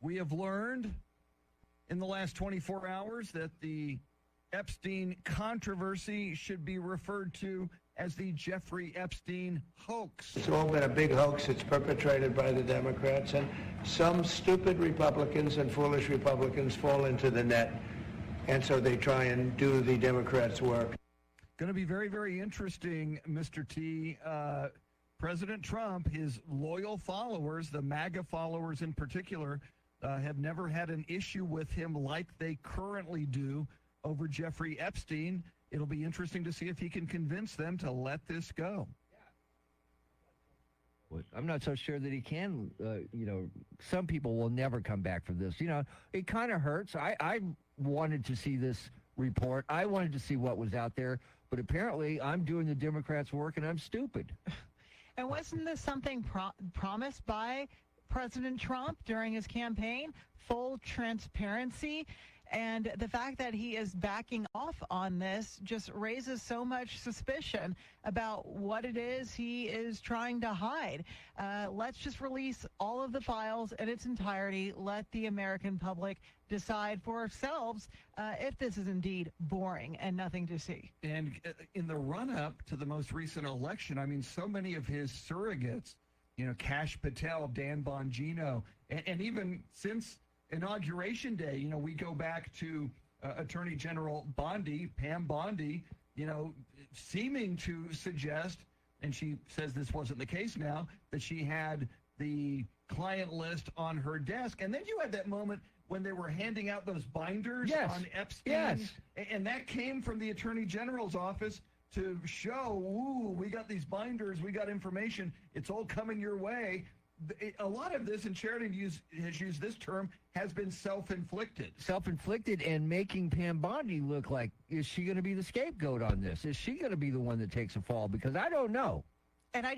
We have learned in the last 24 hours that the Epstein controversy should be referred to as the Jeffrey Epstein hoax. It's all been a big hoax. It's perpetrated by the Democrats, and some stupid Republicans and foolish Republicans fall into the net, and so they try and do the Democrats' work. Going to be very, very interesting, Mr. T. President Trump, his loyal followers, the MAGA followers in particular, have never had an issue with him like they currently do over Jeffrey Epstein. It'll be interesting to see if he can convince them to let this go. I'm not so sure that he can. Some people will never come back from this. It kind of hurts. I wanted to see this report. I wanted to see what was out there. But apparently I'm doing the Democrats' work and I'm stupid. And wasn't this something promised by President Trump during his campaign? Full transparency. And the fact that he is backing off on this just raises so much suspicion about what it is he is trying to hide. Let's just release all of the files in its entirety. Let the American public decide for ourselves if this is indeed boring and nothing to see. And in the run-up to the most recent election, I mean, so many of his surrogates, Kash Patel, Dan Bongino, and even since Inauguration Day, we go back to Attorney General Bondi, Pam Bondi, seeming to suggest, and she says this wasn't the case now, that she had the client list on her desk. And then you had that moment when they were handing out those binders on Epstein. Yes. And that came from the Attorney General's office to show, we got these binders, we got information, it's all coming your way. A lot of this, and Sheridan has used this term, has been self-inflicted. Self-inflicted, and making Pam Bondi look like, is she going to be the scapegoat on this? Is she going to be the one that takes a fall? Because I don't know. And I just